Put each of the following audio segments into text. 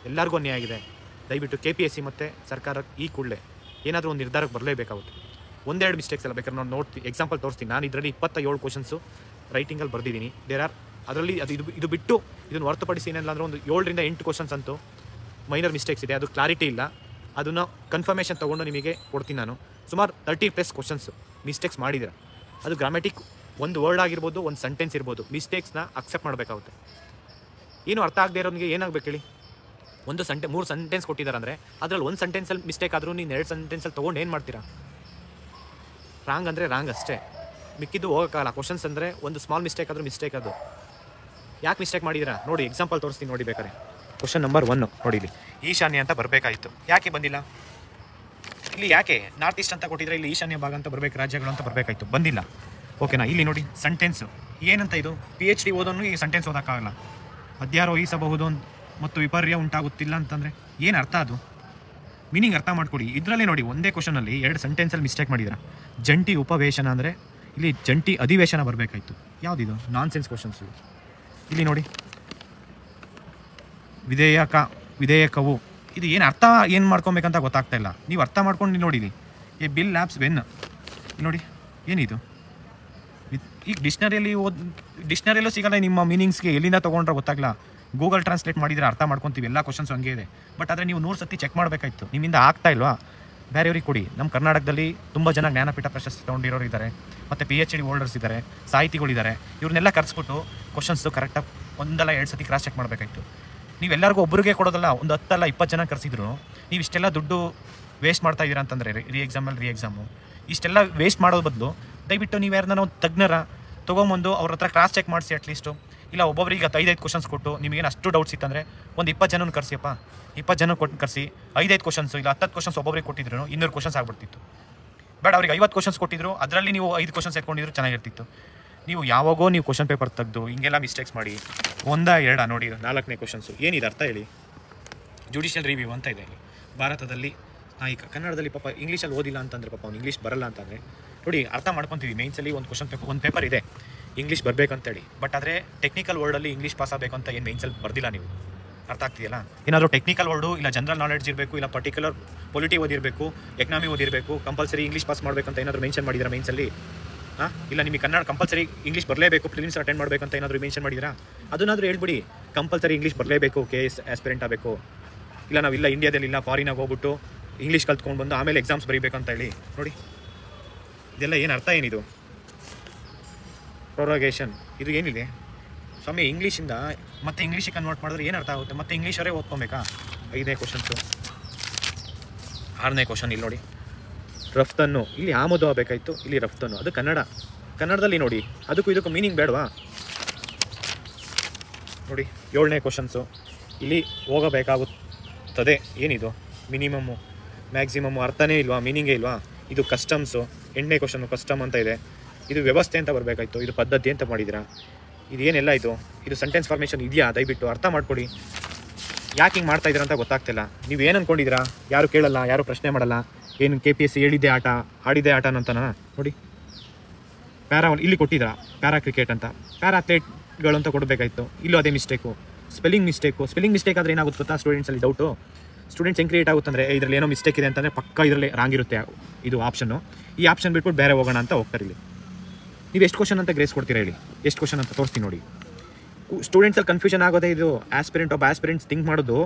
ಎಲ್ಲರಿಗೂ ಅನ್ಯಾಯ ಆಗಿದೆ. ದಯವಿಟ್ಟು KPSC ಮತ್ತು ಸರ್ಕಾರ ಈ ಕೂಡಲೇ ಏನಾದರೂ ಒಂದು ನಿರ್ಧಾರಕ್ಕೆ ಬರಲೇಬೇಕಾಗುತ್ತೆ. ಒಂದೆರಡು ಮಿಸ್ಟೇಕ್ಸ್ ಎಲ್ಲ ಬೇಕಾದ್ರೆ ನಾನು ಎಕ್ಸಾಂಪಲ್ ತೋರಿಸ್ತೀನಿ. ನಾನು ಇದರಲ್ಲಿ 27 ಕ್ವಶನ್ಸು ರೈಟಿಂಗಲ್ಲಿ ಬರೆದಿದ್ದೀನಿ. ಅದರಲ್ಲಿ ಇದು ಬಿಟ್ಟು ಇದನ್ನು ಹೊರತುಪಡಿಸಿ ಏನಿಲ್ಲ ಅಂದರೆ ಒಂದು 7 ರಿಂದ 8 ಕ್ವಶನ್ಸ್ ಅಂತೂ ಮೈನರ್ ಮಿಸ್ಟೇಕ್ಸ್ ಇದೆ. ಅದು ಕ್ಲಾರಿಟಿ ಇಲ್ಲ. ಅದನ್ನು ಕನ್ಫರ್ಮೇಷನ್ ತೊಗೊಂಡು ನಿಮಗೆ ಕೊಡ್ತೀನಿ. ನಾನು ಸುಮಾರು 30+ ಕ್ವಶನ್ಸು ಮಿಸ್ಟೇಕ್ಸ್ ಮಾಡಿದ್ದೀರ. ಅದು ಗ್ರಾಮ್ಯಾಟಿಕ್ ಒಂದು ವರ್ಡ್ ಆಗಿರ್ಬೋದು, ಒಂದು ಸೆಂಟೆನ್ಸ್ ಇರ್ಬೋದು, ಮಿಸ್ಟೇಕ್ಸ್ನ ಅಕ್ಸೆಪ್ಟ್ ಮಾಡಬೇಕಾಗುತ್ತೆ. ಏನು ಅರ್ಥ ಆಗದೆ ಇರೋನಿಗೆ ಏನಾಗಬೇಕು ಹೇಳಿ? 3 ಸೆಂಟೆನ್ಸ್ ಕೊಟ್ಟಿದ್ದಾರೆ ಅಂದರೆ ಅದರಲ್ಲಿ ಒಂದು ಸೆಂಟೆನ್ಸಲ್ಲಿ ಮಿಸ್ಟೇಕ್ ಆದರೂ ನೀನು 2 ಸೆಂಟೆನ್ಸಲ್ಲಿ ತೊಗೊಂಡು ಏನು ಮಾಡ್ತೀರಾ? ರಾಂಗ್ ಅಂದರೆ ರಾಂಗ್ ಅಷ್ಟೇ, ಮಿಕ್ಕಿದ್ದು ಹೋಗೋಕ್ಕಾಗಲ್ಲ. ಕ್ವಶನ್ಸ್ ಅಂದರೆ ಒಂದು ಸ್ಮಾಲ್ ಮಿಸ್ಟೇಕ್ ಆದರೂ ಮಿಸ್ಟೇಕ್. ಅದು ಯಾಕೆ ಮಿಸ್ಟೇಕ್ ಮಾಡಿದ್ದೀರಾ ನೋಡಿ, ಎಕ್ಸಾಂಪಲ್ ತೋರಿಸ್ತೀನಿ ನೋಡಿ ಬೇಕಾರೆ. ಕ್ವಶನ್ ನಂಬರ್ 1 ನೋಡಿ, ಇಲ್ಲಿ ಈಶಾನ್ಯ ಅಂತ ಬರಬೇಕಾಯಿತು, ಯಾಕೆ ಬಂದಿಲ್ಲ? ಇಲ್ಲಿ ಯಾಕೆ ನಾರ್ತ್ ಈಸ್ಟ್ ಅಂತ ಕೊಟ್ಟಿದ್ರೆ ಇಲ್ಲಿ ಈಶಾನ್ಯ ಭಾಗ ಅಂತ ಬರಬೇಕು, ರಾಜ್ಯಗಳು ಅಂತ ಬರಬೇಕಾಯಿತು, ಬಂದಿಲ್ಲ. ಓಕೆನಾ? ಇಲ್ಲಿ ನೋಡಿ ಸೆಂಟೆನ್ಸು ಏನಂತ ಇದು PhD ಓದೋನು ಈ ಸೆಂಟೆನ್ಸ್ ಓದೋಕ್ಕಾಗಲ್ಲ. ಅಧ್ಯಾರೋಹಿಸಬಹುದು ಮತ್ತು ವಿಪರ್ಯ ಉಂಟಾಗುತ್ತಿಲ್ಲ ಅಂತಂದರೆ ಏನು ಅರ್ಥ? ಅದು ಮೀನಿಂಗ್ ಅರ್ಥ ಮಾಡ್ಕೊಡಿ. ಇದರಲ್ಲೇ ನೋಡಿ ಒಂದೇ ಕ್ವಶನಲ್ಲಿ 2 ಸೆಂಟೆನ್ಸಲ್ಲಿ ಮಿಸ್ಟೇಕ್ ಮಾಡಿದ್ದೀರಾ. ಜಂಟಿ ಉಪವೇಶನ ಅಂದರೆ ಇಲ್ಲಿ ಜಂಟಿ ಅಧಿವೇಶನ ಬರಬೇಕಾಯಿತು. ಯಾವುದಿದು ನಾನ್ಸೆನ್ಸ್ ಕ್ವಶನ್ಸು. ಇಲ್ಲಿ ನೋಡಿ ವಿಧೇಯಕವು ಇದು ಏನು ಅರ್ಥ ಏನು ಮಾಡ್ಕೊಬೇಕಂತ ಗೊತ್ತಾಗ್ತಾ ಇಲ್ಲ. ನೀವು ಅರ್ಥ ಮಾಡ್ಕೊಂಡು ನೋಡಿ. ಎ ಬಿಲ್ ಲ್ಯಾಬ್ಸ್ ವೆನ್ ನೋಡಿ ಏನಿದು? ಈಗ ಡಿಕ್ಷನರಿಯಲ್ಲೂ ಸಿಗಲ್ಲ ನಿಮ್ಮ ಮೀನಿಂಗ್ಸ್ಗೆ. ಎಲ್ಲಿಂದ ತೊಗೊಂಡ್ರೆ ಗೊತ್ತಾಗಲ್ಲ. ಗೂಗಲ್ ಟ್ರಾನ್ಸ್ಲೇಟ್ ಮಾಡಿದರೆ ಅರ್ಥ ಮಾಡ್ಕೊತೀವಿ. ಎಲ್ಲ ಕ್ವಶನ್ಸ್ ಹಂಗೆ ಇದೆ. ಬಟ್ ಆದರೆ ನೀವು 100 ಸತಿ ಚೆಕ್ ಮಾಡಬೇಕಾಯ್ತು. ನಿಮ್ಮಿಂದ ಆಗ್ತಾ ಇಲ್ವಾ? ಬೇರೆಯವ್ರಿಗೆ ಕೊಡಿ. ನಮ್ಮ ಕರ್ನಾಟಕದಲ್ಲಿ ತುಂಬ ಜನ ಜ್ಞಾನಪೀಠ ಪ್ರಶಸ್ತಿ ತೊಗೊಂಡಿರೋರು ಇದ್ದಾರೆ, ಮತ್ತು PhD ಹೋಲ್ಡರ್ಸ್ ಇದ್ದಾರೆ, ಸಾಹಿತಿಗಳಿದ್ದಾರೆ. ಇವ್ರನ್ನೆಲ್ಲ ಕರೆಸ್ಬಿಟ್ಟು ಕ್ವಶನ್ಸು ಕರೆಕ್ಟಾಗಿ 1-2 ಸತಿ ಕ್ರಾಸ್ ಚೆಕ್ ಮಾಡಬೇಕಾಯ್ತು. ನೀವೆಲ್ಲರಿಗೂ ಒಬ್ಬರಿಗೆ ಕೊಡೋದಲ್ಲ, ಒಂದು 10 ಅಲ್ಲ 20 ಜನ ಕರೆಸಿದ್ರು ನೀವು ಇಷ್ಟೆಲ್ಲ ದುಡ್ಡು ವೇಸ್ಟ್ ಮಾಡ್ತಾ ಇದ್ದೀರಾ ಅಂತಂದರೆ ರೀ ಎಕ್ಸಾಮು ಇಷ್ಟೆಲ್ಲ ವೇಸ್ಟ್ ಮಾಡೋದು ಬದಲು ದಯವಿಟ್ಟು ನೀವು ಯಾರನ್ನ ಒಂದು ತಜ್ಞರ ತೊಗೊಂಬಂದು ಅವ್ರ ಹತ್ರ ಕ್ರಾಸ್ ಚೆಕ್ ಮಾಡಿಸಿ ಅಟ್ಲೀಸ್ಟು. ಇಲ್ಲ ಒಬ್ಬೊಬ್ಬರಿಗೆ 5 ಕ್ವಶನ್ಸ್ ಕೊಟ್ಟು ನಿಮಗೇನು ಅಷ್ಟು ಡೌಟ್ಸ್ ಇತ್ತಂದರೆ ಒಂದು 20 ಜನನ ಕರೆಸಿಯಪ್ಪ. 20 ಜನ ಕೊಟ್ಟು ಕರೆಸಿ 5 ಕ್ವಶನ್ಸು ಇಲ್ಲ 10 ಕ್ವಶನ್ಸ್ ಒಬ್ಬೊಬ್ಬರಿಗೆ ಕೊಟ್ಟಿದ್ರು 200 ಕ್ವಶನ್ಸ್ ಆಗ್ಬಿಡ್ತಿತ್ತು. ಬೇಡ, ಅವ್ರಿಗೆ 50 ಕ್ವಶನ್ಸ್ ಕೊಟ್ಟಿದ್ರು, ಅದರಲ್ಲಿ ನೀವು 5 ಕ್ವಶನ್ಸ್ ಎತ್ಕೊಂಡಿದ್ರು ಚೆನ್ನಾಗಿರ್ತಿತ್ತು. ನೀವು ಯಾವಾಗೋ ನೀವು ಕ್ವಶನ್ ಪೇಪರ್ ತೆಗೆದು ಹಿಂಗೆಲ್ಲ ಮಿಸ್ಟೇಕ್ಸ್ ಮಾಡಿ 1-2 ನೋಡಿ 4ನೇ ಕ್ವಶನ್ಸು ಏನಿದೆ ಅರ್ಥ ಹೇಳಿ? ಜುಡಿಷಿಯಲ್ ರಿವ್ಯೂ ಅಂತ ಇದೆ ಇಲ್ಲಿ. ಭಾರತದಲ್ಲಿ ನಾಯಕ ಕನ್ನಡದಲ್ಲಿ ಪಾಪ ಇಂಗ್ಲೀಷಲ್ಲಿ ಓದಿಲ್ಲ ಅಂತಂದರೆ ಪಾಪ ಅವ್ನು ಇಂಗ್ಲೀಷ್ ಬರಲ್ಲ ಅಂತಂದರೆ ನೋಡಿ ಅರ್ಥ ಮಾಡ್ಕೊತೀವಿ. ಮೇನ್ಸಲ್ಲಿ ಒಂದು ಪೇಪರ್ ಇದೆ ಇಂಗ್ಲೀಷ್ ಬರಬೇಕಂತೇಳಿ. ಬಟ್ ಆದರೆ ಟೆಕ್ನಿಕಲ್ ವರ್ಡಲ್ಲಿ ಇಂಗ್ಲೀಷ್ ಪಾಸ್ ಆಗಬೇಕು ಅಂತ ಏನು ಮೇನ್ಸಲ್ಲಿ ಬರ್ದಿಲ್ಲ. ನೀವು ಅರ್ಥ ಆಗ್ತಿದೆಯಲ್ಲ? ಏನಾದರೂ ಟೆಕ್ನಿಕಲ್ ವರ್ಡು ಇಲ್ಲ ಜನರಲ್ ನಾಲೆಡ್ಜ್ ಇರಬೇಕು, ಇಲ್ಲ ಪರ್ಟಿಕ್ಯುಲರ್ ಪೊಲಿಟಿ ಓದಿರಬೇಕು, ಎಕನಾಮಿ ಓದಿರಬೇಕು, ಕಂಪಲ್ಸರಿ ಇಂಗ್ಲೀಷ್ ಪಾಸ್ ಮಾಡಬೇಕಂತ ಏನಾದರೂ ಮೆನ್ಷನ್ ಮಾಡಿದ್ದೀರಾ ಮೇನ್ಸಲ್ಲಿ? ಇಲ್ಲ ನಿಮಗೆ ಕನ್ನಡ ಕಂಪಲ್ಸರಿ ಇಂಗ್ಲೀಷ್ ಬರಲೇಬೇಕು, ಪ್ರಿಲಿಮ್ಸ್ ಅಟೆಂಡ್ ಮಾಡಬೇಕಂತ ಏನಾದರೂ ಮೆನ್ಷನ್ ಮಾಡಿದ್ದೀರಾ? ಅದನ್ನಾದರೂ ಹೇಳ್ಬಿಡಿ. ಕಂಪಲ್ಸರಿ ಇಂಗ್ಲೀಷ್ ಬರಲೇಬೇಕು, KS ಆಸ್ಪಿರೆಂಟ್ ಆಗಬೇಕು. ಇಲ್ಲ ನಾವಿಲ್ಲ ಇಂಡಿಯಾದಲ್ಲಿ ಇಲ್ಲ ಫಾರಿನಾಗಿ ಹೋಗ್ಬಿಟ್ಟು ಇಂಗ್ಲೀಷ್ ಕಲ್ತ್ಕೊಂಡು ಬಂದು ಆಮೇಲೆ ಎಕ್ಸಾಮ್ಸ್ ಬರೀಬೇಕಂತ ಹೇಳಿ ನೋಡಿ. ಇದೆಲ್ಲ ಏನು ಅರ್ಥ ಏನಿದು? ಪ್ರೊರೋಗೇಷನ್ ಇದು ಏನಿದೆ ಸ್ವಾಮಿ? ಇಂಗ್ಲೀಷಿಂದ ಮತ್ತೆ ಇಂಗ್ಲೀಷಿಗೆ ಕನ್ವರ್ಟ್ ಮಾಡಿದ್ರೆ ಏನು ಅರ್ಥ ಆಗುತ್ತೆ? ಮತ್ತೆ ಇಂಗ್ಲೀಷರೇ ಓದ್ಕೊಬೇಕಾ? 5ನೇ ಕ್ವಶನ್ಸು. 6ನೇ ಕ್ವಶನ್ ಇಲ್ಲಿ ನೋಡಿ, ರಫ್ತನ್ನು ಇಲ್ಲಿ ಆಮದು ಆಗಬೇಕಾಯ್ತು, ಇಲ್ಲಿ ರಫ್ತನ್ನು ಅದು ಕನ್ನಡದಲ್ಲಿ ನೋಡಿ. ಅದಕ್ಕೂ ಇದಕ್ಕೂ ಮೀನಿಂಗ್ ಬೇಡವಾ? ನೋಡಿ 7ನೇ ಕ್ವಶನ್ಸು ಇಲ್ಲಿ ಹೋಗಬೇಕಾಗುತ್ತದೆ. ಏನಿದು? ಮಿನಿಮಮ್ಮು ಮ್ಯಾಕ್ಸಿಮಮ್ಮು ಅರ್ಥನೇ ಇಲ್ವಾ? ಮೀನಿಂಗೇ ಇಲ್ವಾ? ಇದು ಕಸ್ಟಮ್ಸು. 8ನೇ ಕ್ವಶನ್ನು ಕಸ್ಟಮ್ ಅಂತ ಇದೆ. ಇದು ವ್ಯವಸ್ಥೆ ಅಂತ ಬರಬೇಕಾಯ್ತು, ಇದು ಪದ್ಧತಿ ಅಂತ ಮಾಡಿದ್ದೀರಾ. ಇದು ಏನೆಲ್ಲ ಇದು ಸೆಂಟೆನ್ಸ್ ಫಾರ್ಮೇಷನ್ ಇದೆಯಾ? ದಯವಿಟ್ಟು ಅರ್ಥ ಮಾಡ್ಕೊಳ್ಳಿ. ಯಾಕೆ ಹಿಂಗೆ ಮಾಡ್ತಾ ಇದ್ದೀರಾ ಅಂತ ಗೊತ್ತಾಗ್ತಿಲ್ಲ. ನೀವು ಏನು ಅಂದ್ಕೊಂಡಿದ್ದೀರಾ? ಯಾರು ಕೇಳಲ್ಲ, ಯಾರು ಪ್ರಶ್ನೆ ಮಾಡಲ್ಲ. ಏನು KPSC ಹೇಳಿದ್ದೆ ಆಟ ಆಡಿದ್ದೆ ಆಟ ಅಂತನಾ? ನೋಡಿ ಇಲ್ಲಿ ಕೊಟ್ಟಿದ್ದೀರಾ ಪ್ಯಾರಾ ಕ್ರಿಕೆಟ್ ಅಂತ, ಪ್ಯಾರಾ ಅಥ್ಲೇಟ್ಗಳು ಅಂತ ಕೊಡಬೇಕಾಯ್ತು. ಇಲ್ಲೂ ಅದೇ ಮಿಸ್ಟೇಕು, ಸ್ಪೆಲ್ಲಿಂಗ್ ಮಿಸ್ಟೇಕ್ ಆದರೆ ಏನಾಗುತ್ತೆ ಗೊತ್ತಾ? ಸ್ಟೂಡೆಂಟ್ಸಲ್ಲಿ ಡೌಟು. ಸ್ಟೂಡೆಂಟ್ಸ್ ಹೆಂಗೆ ಕ್ರಿಯೇಟ್ ಆಗುತ್ತಂದರೆ ಇದರಲ್ಲಿ ಏನೋ ಮಿಸ್ಟೇಕ್ ಇದೆ ಅಂತಂದರೆ ಪಕ್ಕ ಇದರಲ್ಲಿ ರಾಂಗ್ ಇರುತ್ತೆ ಇದು ಆಪ್ಷನ್ನು. ಈ ಆಪ್ಷನ್ ಬಿಟ್ಬಿಟ್ಟು ಬೇರೆ ಹೋಗೋಣ ಅಂತ ಹೋಗ್ತಾರೆ. ಇಲ್ಲಿ ನೀವು ಎಷ್ಟು ಕ್ವಶನ್ ಅಂತ ಗ್ರೇಸ್ ಕೊಡ್ತೀರಾ ಹೇಳಿ? ಎಷ್ಟು ಕ್ವಶನ್ ಅಂತ ತೋರಿಸ್ತೀನಿ ನೋಡಿ. ಸ್ಟೂಡೆಂಟ್ಸಲ್ಲಿ ಕನ್ಫ್ಯೂಷನ್ ಆಗೋದೇ ಇದು. ಆಸ್ಪಿರೆಂಟ್ಸ್ ಥಿಂಕ್ ಮಾಡೋದು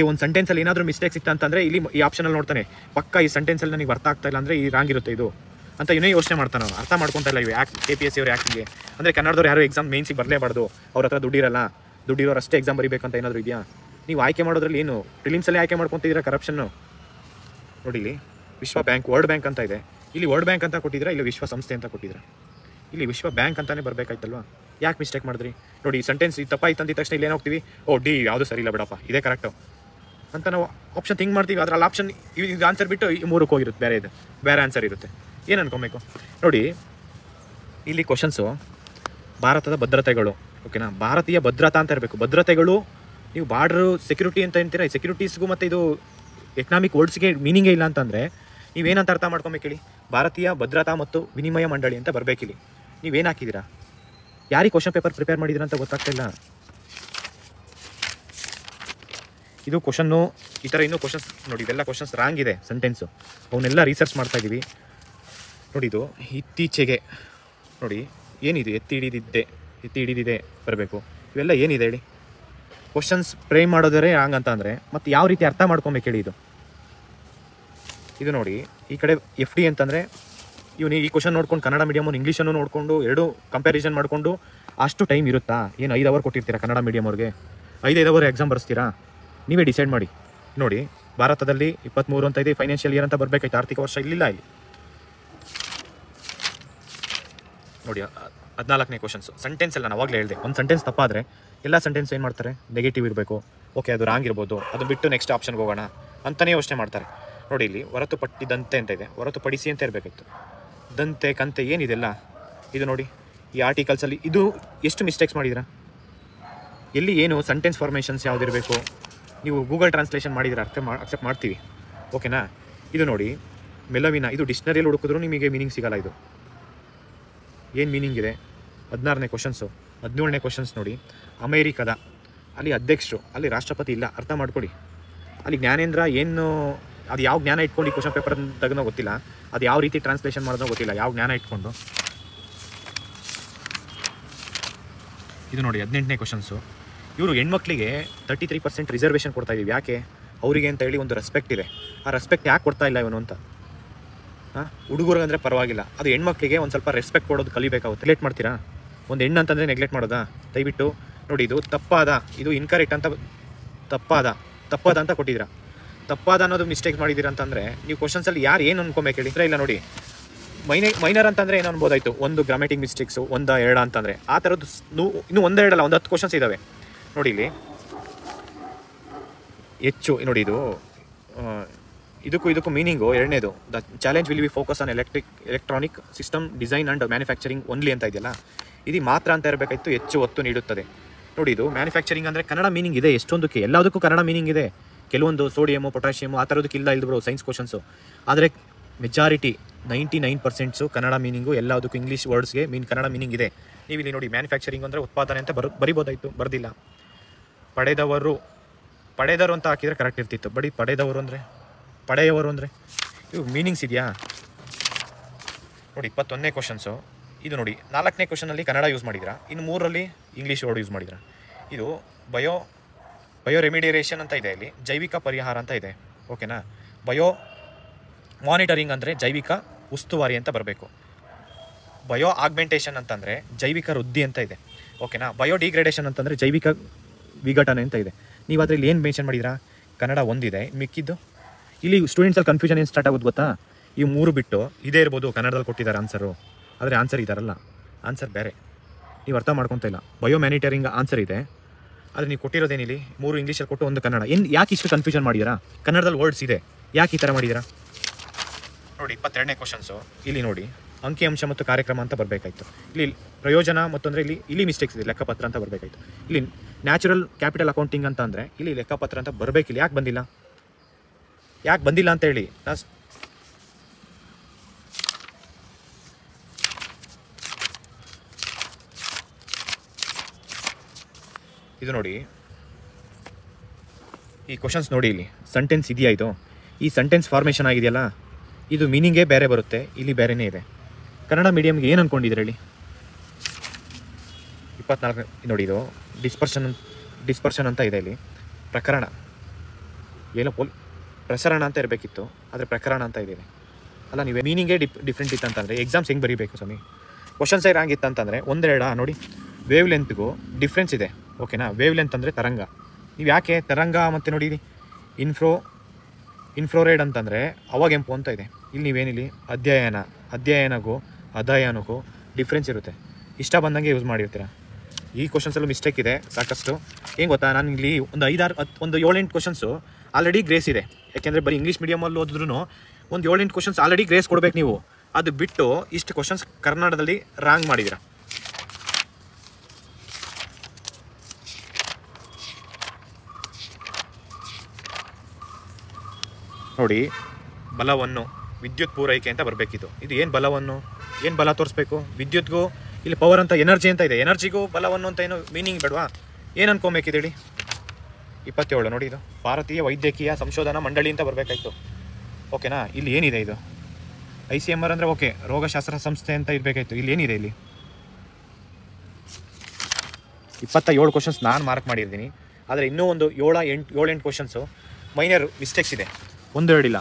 ಒಂದು ಸೆಂಟೆನ್ಸಲ್ಲಿ ಏನಾದರೂ ಮಿಸ್ಟೇಕ್ಸ್ ಇತ್ತು ಅಂತಂದರೆ ಇಲ್ಲಿ ಈ ಆಪ್ಷನಲ್ಲಿ ನೋಡ್ತಾನೆ ಪಕ್ಕ ಈ ಸೆಂಟೆನ್ಸಲ್ಲಿ ನನಗೆ ಅರ್ಥ ಆಗ್ತಾ ಇಲ್ಲ ಅಂದರೆ ಈ ರಾಂಗ್ ಇರುತ್ತೆ ಇದು ಅಂತ ಇನ್ನೇ ಯೋಚನೆ ಮಾಡ್ತಾನೆ. ಅರ್ಥ ಮಾಡ್ಕೊತಾ ಇಲ್ಲ ಇವು ಯಾಕೆ KPSC ಅವ್ರು ಯಾಕೆ ಅಂದರೆ ಕನ್ನಡದವ್ರು ಯಾರು ಎಕ್ಸಾಮ್ ಮೇನ್ಸಿಗೆ ಬರಲೇಬಾರ್ದು, ಅವ್ರ ಹತ್ರ ದುಡ್ಡಿರೋರು ಅಷ್ಟೇ ಎಕ್ಸಾಮ್ ಬರೀಬೇಕಂತ ಏನಾದರೂ ಇದೆಯಾ? ನೀವು ಆಯ್ಕೆ ಮಾಡೋದ್ರಲ್ಲಿ ಏನು ಪ್ರಿಲಿಮ್ಸಲ್ಲಿ ಆಯ್ಕೆ ಮಾಡ್ಕೊತಿದ್ದೀರಾ? ಕರಪ್ಷನ್ನು ನೋಡಿ. ಇಲ್ಲಿ ವಿಶ್ವ ಬ್ಯಾಂಕ್, ವರ್ಲ್ಡ್ ಬ್ಯಾಂಕ್ ಅಂತ ಇದೆ. ಇಲ್ಲಿ ವರ್ಲ್ಡ್ ಬ್ಯಾಂಕ್ ಅಂತ ಕೊಟ್ಟಿದ್ದೀರಾ, ಇಲ್ಲಿ ವಿಶ್ವಸಂಸ್ಥೆ ಅಂತ ಕೊಟ್ಟಿದ್ದೀರಾ. ಇಲ್ಲಿ ವಿಶ್ವ ಬ್ಯಾಂಕ್ ಅಂತಲೇ ಬರಬೇಕಾಯ್ತಲ್ವಾ? ಯಾಕೆ ಮಿಸ್ಟೇಕ್ ಮಾಡಿದ್ರಿ? ನೋಡಿ ಈ ಸೆಂಟೆನ್ಸ್ ತಪ್ಪಾಯ್ತು ಅಂದಿದ ತಕ್ಷಣ ಇಲ್ಲಿ ಏನು ಹೋಗ್ತೀವಿ? ಡಿ ಯಾವುದು ಸರಿ ಇಲ್ಲ ಬಿಡಪ್ಪ, ಇದೇ ಕರೆಕ್ಟು ಅಂತ ನಾವು ಆಪ್ಷನ್ ಥಿಂಕ್ ಮಾಡ್ತೀವಿ. ಅದರಲ್ಲಿ ಆಪ್ಷನ್ ಇದು ಆನ್ಸರ್ ಬಿಟ್ಟು 3ಕ್ಕೆ ಹೋಗಿರುತ್ತೆ, ಬೇರೆ ಆನ್ಸರ್ ಇರುತ್ತೆ. ಏನು ಅನ್ಕೊಬೇಕು ನೋಡಿ. ಇಲ್ಲಿ ಕ್ವಶನ್ಸು ಭಾರತದ ಭದ್ರತೆಗಳು. ಓಕೆನಾ? ಭಾರತೀಯ ಭದ್ರತಾ ಅಂತ ಇರಬೇಕು. ಭದ್ರತೆಗಳು ನೀವು ಬಾರ್ಡ್ರು ಸೆಕ್ಯೂರಿಟಿ ಅಂತ ಅಂತೀರಾ. ಈ ಸೆಕ್ಯೂರಿಟೀಸ್ಗೂ ಮತ್ತು ಇದು ಎಕನಾಮಿಕ್ ವರ್ಡ್ಸ್ಗೆ ಮೀನಿಂಗೇ ಇಲ್ಲ ಅಂತಂದರೆ ನೀವೇನಂತ ಅರ್ಥ ಮಾಡ್ಕೊಬೇಕು ಹೇಳಿ? ಭಾರತೀಯ ಭದ್ರತಾ ಮತ್ತು ವಿನಿಮಯ ಮಂಡಳಿ ಅಂತ ಬರಬೇಕಿಲ್ಲಿ. ನೀವೇನು ಹಾಕಿದ್ದೀರಾ? ಯಾರಿಗೆ ಕ್ವಶನ್ ಪೇಪರ್ ಪ್ರಿಪೇರ್ ಮಾಡಿದ್ದೀರಾ ಅಂತ ಗೊತ್ತಾಗ್ತಾ ಇಲ್ಲ. ಇದು ಕ್ವಶನ್ನು ಈ ಥರ ಇನ್ನೂ ಕ್ವಶನ್ಸ್ ನೋಡಿ, ಇದೆಲ್ಲ ಕ್ವಶನ್ಸ್ ರಾಂಗ್ ಇದೆ ಸೆಂಟೆನ್ಸು. ಅವನ್ನೆಲ್ಲ ರಿಸರ್ಚ್ ಮಾಡ್ತಾಯಿದ್ದೀವಿ ನೋಡಿ. ಇದು ಇತ್ತೀಚೆಗೆ ನೋಡಿ ಏನಿದು, ಎತ್ತಿ ಹಿಡಿದಿದೆ ಬರಬೇಕು. ಇವೆಲ್ಲ ಏನಿದೆ ಹೇಳಿ? ಕ್ವಶನ್ಸ್ ಫ್ರೇಮ್ ಮಾಡೋದರೆ ರಾಂಗ್ ಅಂತ ಅಂದರೆ ಮತ್ತು ಯಾವ ರೀತಿ ಅರ್ಥ ಮಾಡ್ಕೊಬೇಕು ಹೇಳಿ? ಇದು ನೋಡಿ, ಈ ಕಡೆ FD ಅಂತಂದರೆ ಇವನು ಈ ಕ್ವಶನ್ ನೋಡ್ಕೊಂಡು ಕನ್ನಡ ಮೀಡಿಯಮು ಇಂಗ್ಲೀಷನ್ನು ನೋಡಿಕೊಂಡು ಎರಡು ಕಂಪ್ಯಾರಿಸನ್ ಮಾಡಿಕೊಂಡು ಅಷ್ಟು ಟೈಮ್ ಇರುತ್ತಾ? ಏನು 5 ಅವರ್ ಕೊಟ್ಟಿರ್ತೀರಾ ಕನ್ನಡ ಮೀಡಿಯಮ್ ಅವ್ರಿಗೆ? 5 ಅವರ್ ಎಕ್ಸಾಮ್ ಬರ್ಸ್ತೀರಾ? ನೀವೇ ಡಿಸೈಡ್ ಮಾಡಿ. ನೋಡಿ, ಭಾರತದಲ್ಲಿ 23 ಅಂತ ಇದೆ, ಫೈನಾನ್ಷಿಯಲ್ ಇಯರ್ ಅಂತ ಬರಬೇಕಾಯ್ತು, ಆರ್ಥಿಕ ವರ್ಷ ಇಲ್ಲಿಲ್ಲ. ಇಲ್ಲಿ ನೋಡಿ 14ನೇ ಕ್ವಶನ್ಸು. ಸೆಂಟೆನ್ಸ್ ಎಲ್ಲ ನಾನು ಅವಾಗಲೇ ಹೇಳಿದೆ, ಒಂದು ಸೆಂಟೆನ್ಸ್ ತಪ್ಪಾದರೆ ಎಲ್ಲ ಸೆಂಟೆನ್ಸ್ ಏನು ಮಾಡ್ತಾರೆ? ನೆಗೆಟಿವ್ ಇರಬೇಕು, ಓಕೆ ಅದು ರಾಂಗ್ ಇರ್ಬೋದು, ಅದು ಬಿಟ್ಟು ನೆಕ್ಸ್ಟ್ ಆಪ್ಷನ್ಗೆ ಹೋಗೋಣ ಅಂತಲೇ ಯೋಚನೆ ಮಾಡ್ತಾರೆ. ನೋಡಿ, ಇಲ್ಲಿ ಹೊರತುಪಟ್ಟಿದಂತೆ ಅಂತ ಇದೆ, ಹೊರತುಪಡಿಸಿ ಅಂತ ಇರಬೇಕಿತ್ತು. ದಂತೆ ಕಂತೆ ಏನಿದೆಲ್ಲ ಇದು ನೋಡಿ, ಈ ಆರ್ಟಿಕಲ್ಸಲ್ಲಿ ಇದು ಎಷ್ಟು ಮಿಸ್ಟೇಕ್ಸ್ ಮಾಡಿದ್ದೀರಾ? ಎಲ್ಲಿ ಏನು ಸೆಂಟೆನ್ಸ್ ಫಾರ್ಮೇಷನ್ಸ್ ಯಾವುದಿರಬೇಕು? ನೀವು ಗೂಗಲ್ ಟ್ರಾನ್ಸ್ಲೇಷನ್ ಮಾಡಿದರೆ ಅಕ್ಸೆಪ್ಟ್ ಮಾಡ್ತೀವಿ, ಓಕೆನಾ? ಇದು ನೋಡಿ, ಮೆಲವಿನ ಇದು ಡಿಕ್ಷನರಿಯಲ್ಲಿ ಹುಡುಕಿದ್ರು ನಿಮಗೆ ಮೀನಿಂಗ್ ಸಿಗೋಲ್ಲ. ಇದು ಏನು ಮೀನಿಂಗ್ ಇದೆ? 16ನೇ ಕ್ವಶನ್ಸು. 17ನೇ ಕ್ವಶನ್ಸ್ ನೋಡಿ, ಅಮೇರಿಕದ ಅಲ್ಲಿ ಅಧ್ಯಕ್ಷರು, ಅಲ್ಲಿ ರಾಷ್ಟ್ರಪತಿ ಇಲ್ಲ, ಅರ್ಥ ಮಾಡ್ಕೊಡಿ. ಅಲ್ಲಿ ಜ್ಞಾನೇಂದ್ರ ಏನು, ಅದು ಯಾವ ಜ್ಞಾನ ಇಟ್ಕೊಂಡು ಈ ಕ್ವಶನ್ ಪೇಪರ್ ತೆಗೆದೋ ಗೊತ್ತಿಲ್ಲ, ಅದು ಯಾವ ರೀತಿ ಟ್ರಾನ್ಸ್ಲೇಷನ್ ಮಾಡೋದೋ ಗೊತ್ತಿಲ್ಲ, ಯಾವ ಜ್ಞಾನ ಇಟ್ಕೊಂಡು. ಇದು ನೋಡಿ 18ನೇ ಕ್ವಶನ್ಸು. ಇವರು ಹೆಣ್ಮಕ್ಳಿಗೆ 33% ರಿಸರ್ವೇಷನ್ ಕೊಡ್ತಾ ಇದ್ದೀವಿ. ಯಾಕೆ? ಅವರಿಗೆ ಅಂತ ಹೇಳಿ ಒಂದು ರೆಸ್ಪೆಕ್ಟ್ ಇದೆ. ಆ ರೆಸ್ಪೆಕ್ಟ್ ಯಾಕೆ ಕೊಡ್ತಾ ಇಲ್ಲ ಇವನು ಅಂತ? ಹುಡುಗರಿಗೆ ಪರವಾಗಿಲ್ಲ, ಅದು ಹೆಣ್ಮಕ್ಳಿಗೆ ಒಂದು ಸ್ವಲ್ಪ ರೆಸ್ಪೆಕ್ಟ್ ಕೊಡೋದು ಕಲಿಬೇಕಾಗುತ್ತೆ. ಲೇಟ್ ಮಾಡ್ತೀರಾ? ಒಂದು ಹೆಣ್ಣು ಅಂತಂದರೆ ನೆಗ್ಲೆಕ್ಟ್ ಮಾಡೋದಾ? ದಯವಿಟ್ಟು ನೋಡಿ, ಇದು ತಪ್ಪಾದ, ಇದು ಇನ್ಕರೆಕ್ಟ್ ಅಂತ, ತಪ್ಪಾದ ಅಂತ ಕೊಟ್ಟಿದ್ದೀರಾ. ತಪ್ಪಾದ ಅನ್ನೋದು ಮಿಸ್ಟೇಕ್ ಮಾಡಿದ್ದೀರಾ ಅಂತಂದರೆ ನೀವು ಕ್ವಶನ್ಸಲ್ಲಿ ಯಾರು ಏನು ಅನ್ಕೊಬೇಕು ಹೇಳಿ? ಇಲ್ಲ ನೋಡಿ, ಮೈನರ್ ಅಂತಂದರೆ ಏನು ಅನ್ಬೋದಾಯ್ತು, ಒಂದು ಗ್ರಾಮೆಟಿಕ್ ಮಿಸ್ಟೇಕ್ಸು 1-2 ಅಂತಂದರೆ ಆ ಥರದ್ದು ಇನ್ನೂ 1-2 ಅಲ್ಲ, ಒಂದು 10 ಕ್ವಶನ್ಸ್ ಇದ್ದಾವೆ ನೋಡಿ. ಇಲ್ಲಿ ಹೆಚ್ಚು ನೋಡಿ, ಇದಕ್ಕೂ ಮೀನಿಂಗು ಎರಡನೇದು, the challenge will be focus on electronic system design and manufacturing only ಅಂತ ಇದೆಯಲ್ಲ, ಇದು ಮಾತ್ರ ಅಂತ ಇರಬೇಕಾಯ್ತು, ಹೆಚ್ಚು ಒತ್ತು ನೀಡುತ್ತದೆ. ನೋಡಿ, ಇದು ಮ್ಯಾನುಫ್ಯಾಕ್ಚರಿಂಗ್ ಅಂದರೆ ಕನ್ನಡ ಮೀನಿಂಗ್ ಇದೆ ಎಷ್ಟೊಂದಕ್ಕೆ, ಎಲ್ಲದಕ್ಕೂ ಕನ್ನಡ ಮೀನಿಂಗ್ ಇದೆ. ಕೆಲವೊಂದು ಸೋಡಿಯಮು ಪೊಟ್ಯಾಷಿಯಮು ಆ ಥರದಕ್ಕೆ ಇಲ್ಲ ಇಲ್ದ್ರು ಸೈನ್ಸ್ ಕ್ವಶನ್ಸು, ಆದರೆ ಮೆಜಾರಿಟಿ 99% ಕನ್ನಡ ಮೀನಿಂಗು, ಎಲ್ಲದಕ್ಕೂ ಇಂಗ್ಲೀಷ್ ವರ್ಡ್ಸ್ಗೆ ಕನ್ನಡ ಮೀನಿಂಗ್ ಇದೆ. ನೀವು ಇಲ್ಲಿ ನೋಡಿ, ಮ್ಯಾನುಫ್ಯಾಕ್ಚರಿಂಗ್ ಅಂದರೆ ಉತ್ಪಾದನೆ ಅಂತ ಬರಿಬೋದಾಯಿತು, ಬರ್ದಿಲ್ಲ. ಪಡೆದವರು ಅಂತ ಹಾಕಿದರೆ ಕರೆಕ್ಟ್ ಇರ್ತಿತ್ತು. ಪಡೆಯವರು ಅಂದರೆ ಇವು ಮೀನಿಂಗ್ಸ್ ಇದೆಯಾ ನೋಡಿ. 21ನೇ ಕ್ವಶನ್ಸು. ಇದು ನೋಡಿ, 4ನೇ ಕ್ವಶನಲ್ಲಿ ಕನ್ನಡ ಯೂಸ್ ಮಾಡಿದ್ರಾ, ಇನ್ನು 3ರಲ್ಲಿ ಇಂಗ್ಲೀಷ್ ವರ್ಡ್ ಯೂಸ್ ಮಾಡಿದ್ರಾ. ಇದು ಬಯೋ ರೆಮಿಡಿಯೇಷನ್ ಅಂತ ಇದೆ, ಇಲ್ಲಿ ಜೈವಿಕ ಪರಿಹಾರ ಅಂತ ಇದೆ, ಓಕೆನಾ? ಬಯೋ ಮಾನಿಟರಿಂಗ್ ಅಂದರೆ ಜೈವಿಕ ಉಸ್ತುವಾರಿ ಅಂತ ಬರಬೇಕು. ಬಯೋ ಆಗ್ಮೆಂಟೇಷನ್ ಅಂತಂದರೆ ಜೈವಿಕ ವೃದ್ಧಿ ಅಂತ ಇದೆ, ಓಕೆನಾ? ಬಯೋ ಡಿಗ್ರೇಡೇಷನ್ ಅಂತಂದರೆ ಜೈವಿಕ ವಿಘಟನೆ ಅಂತ ಇದೆ. ನೀವು ಅದರಲ್ಲಿ ಏನು ಮೆನ್ಷನ್ ಮಾಡಿದ್ರಾ? ಕನ್ನಡ ಒಂದಿದೆ, ಮಿಕ್ಕಿದ್ದು ಇಲ್ಲಿ ಸ್ಟೂಡೆಂಟ್ಸಲ್ಲಿ ಕನ್ಫ್ಯೂಷನ್ ಏನು ಸ್ಟಾರ್ಟ್ ಆಗೋದು ಗೊತ್ತಾ? ಈ 3 ಬಿಟ್ಟು ಇದೇ ಇರ್ಬೋದು, ಕನ್ನಡದಲ್ಲಿ ಕೊಟ್ಟಿದ್ದಾರೆ ಆನ್ಸರು, ಆದರೆ ಆನ್ಸರ್ ಇದ್ದಾರಲ್ಲ, ಆನ್ಸರ್ ಬೇರೆ, ನೀವು ಅರ್ಥ ಮಾಡ್ಕೊತಾ ಇಲ್ಲ. ಬಯೋ ಮ್ಯಾನಿಟರಿಂಗ್ ಆನ್ಸರ್ ಇದೆ, ಆದರೆ ನೀವು ಕೊಟ್ಟಿರೋದೇನಿಲ್ಲಿ 3 ಇಂಗ್ಲೀಷಲ್ಲಿ ಕೊಟ್ಟು 1 ಕನ್ನಡ. ಯಾಕೆ ಇಷ್ಟು ಕನ್ಫ್ಯೂಷನ್ ಮಾಡಿದ್ದೀರಾ? ಕನ್ನಡದಲ್ಲಿ ವರ್ಡ್ಸ್ ಇದೆ, ಯಾಕೆ ಈ ಥರ ಮಾಡಿದ್ದೀರಾ ನೋಡಿ. 22ನೇ ಕ್ವಶನ್ಸು. ಇಲ್ಲಿ ನೋಡಿ, ಅಂಕಿಅಂಶ ಮತ್ತು ಕಾರ್ಯಕ್ರಮ ಅಂತ ಬರಬೇಕಾಯ್ತು. ಇಲ್ಲಿ ಪ್ರಯೋಜನ ಮತ್ತು ಅಂದರೆ ಇಲ್ಲಿ ಮಿಸ್ಟೇಕ್ಸ್ ಇದೆ, ಲೆಕ್ಕಪತ್ರ ಅಂತ ಬರಬೇಕಾಯ್ತು. ಇಲ್ಲಿ ನ್ಯಾಚುರಲ್ ಕ್ಯಾಪಿಟಲ್ ಅಕೌಂಟಿಂಗ್ ಅಂತ ಅಂದರೆ ಇಲ್ಲಿ ಲೆಕ್ಕಪತ್ರ ಅಂತ ಬರಬೇಕಿಲ್ಲ. ಯಾಕೆ ಬಂದಿಲ್ಲ ಅಂತ ಹೇಳಿ ಇದು ನೋಡಿ, ಈ ಕ್ವಶನ್ಸ್ ನೋಡಿ, ಇಲ್ಲಿ ಸೆಂಟೆನ್ಸ್ ಇದೆಯಾ? ಈ ಸೆಂಟೆನ್ಸ್ ಫಾರ್ಮೇಷನ್ ಆಗಿದೆಯಲ್ಲ, ಇದು ಮೀನಿಂಗೇ ಬೇರೆ ಬರುತ್ತೆ, ಇಲ್ಲಿ ಬೇರೆಯೇ ಇದೆ. ಕನ್ನಡ ಮೀಡಿಯಮ್ಗೆ ಏನು ಅಂದ್ಕೊಂಡಿದ್ದೀರ ಹೇಳಿ? 24 ನೋಡಿ, ಇದು ಡಿಸ್ಪರ್ಷನ್ ಅಂತ ಇದೆ, ಇಲ್ಲಿ ಪ್ರಕರಣ ಏನೋ ಪ್ರಸರಣ ಅಂತ ಇರಬೇಕಿತ್ತು, ಆದರೆ ಪ್ರಕರಣ ಅಂತ ಇದೆ ಅಲ್ಲ. ನೀವು ಮೀನಿಂಗೇ ಡಿಫ್ರೆಂಟ್ ಇತ್ತು ಅಂತಂದರೆ ಎಕ್ಸಾಮ್ಸ್ ಹೆಂಗೆ ಬರೀಬೇಕು ಸ್ವಾಮಿ? ಕ್ವಶನ್ಸ್ ರಾಂಗ್ ಇತ್ತು ಅಂತಂದರೆ 1-2 ನೋಡಿ, ವೇವ್ ಲೆಂತ್ಗೂ ಡಿಫ್ರೆನ್ಸ್ ಇದೆ, ಓಕೆನಾ? ವೇವ್ ಲೆಂತ್ ಅಂದರೆ ತರಂಗ. ನೀವು ಯಾಕೆ ತರಂಗ ಮತ್ತು ನೋಡಿ ಇನ್ಫ್ರೋರೆಡ್ ಅಂತಂದರೆ ಅವಾಗೆಂಪು ಅಂತ ಇದೆ. ಇಲ್ಲಿ ನೀವೇನಿಲ್ಲಿ ಅಧ್ಯಯನಗೂ ಅಧ್ಯಯನಕ್ಕೂ ಡಿಫ್ರೆನ್ಸ್ ಇರುತ್ತೆ, ಇಷ್ಟ ಬಂದಂಗೆ ಯೂಸ್ ಮಾಡಿರ್ತೀರ. ಈ ಕ್ವಶನ್ಸಲ್ಲೂ ಮಿಸ್ಟೇಕ್ ಇದೆ ಸಾಕಷ್ಟು. ಏನು ಗೊತ್ತಾ, ನಾನು ಇಲ್ಲಿ ಒಂದು 7-8 ಕ್ವಶನ್ಸು ಆಲ್ರೆಡಿ ಗ್ರೇಸ್ ಇದೆ. ಯಾಕೆಂದರೆ ಬರೀ ಇಂಗ್ಲೀಷ್ ಮೀಡಿಯಮಲ್ಲಿ ಓದಿದ್ರು ಒಂದು 7-8 ಕ್ವಶನ್ಸ್ ಆಲ್ರೆಡಿ ಗ್ರೇಸ್ ಕೊಡಬೇಕು ನೀವು. ಅದು ಬಿಟ್ಟು ಇಷ್ಟು ಕ್ವಶನ್ಸ್ ಕನ್ನಡದಲ್ಲಿ ರಾಂಗ್ ಮಾಡಿದ್ದೀರ. ನೋಡಿ, ಬಲವನ್ನು ವಿದ್ಯುತ್ ಪೂರೈಕೆ ಅಂತ ಬರಬೇಕಿತ್ತು. ಇದು ಏನು ಬಲ ತೋರಿಸ್ಬೇಕು? ವಿದ್ಯುತ್ಗೂ ಇಲ್ಲಿ ಪವರ್ ಅಂತ ಎನರ್ಜಿ ಅಂತ ಇದೆ, ಎನರ್ಜಿಗೂ ಬಲವನ್ನು ಅಂತ ಏನು ಮೀನಿಂಗ್ ಬೇಡವಾ? ಏನು ಅನ್ಕೊಬೇಕಿದೆ ಹೇಳಿ? 27 ನೋಡಿ, ಇದು ಭಾರತೀಯ ವೈದ್ಯಕೀಯ ಸಂಶೋಧನಾ ಮಂಡಳಿ ಅಂತ ಬರಬೇಕಾಯ್ತು. ಓಕೆನಾ? ಇಲ್ಲಿ ಏನಿದೆ ಇದು ICMR ಅಂದರೆ ಓಕೆ, ರೋಗಶಾಸ್ತ್ರ ಸಂಸ್ಥೆ ಅಂತ ಇರಬೇಕಾಯ್ತು. ಇಲ್ಲಿ ಏನಿದೆ? ಇಲ್ಲಿ 27 ಕ್ವಶನ್ಸ್ ನಾನು ಮಾರ್ಕ್ ಮಾಡಿರ್ತೀನಿ. ಆದರೆ ಇನ್ನೂ ಒಂದು 7-8 ಕ್ವಶನ್ಸು ಮೈನರ್ ಮಿಸ್ಟೇಕ್ಸ್ ಇದೆ, 1-2 ಇಲ್ಲ.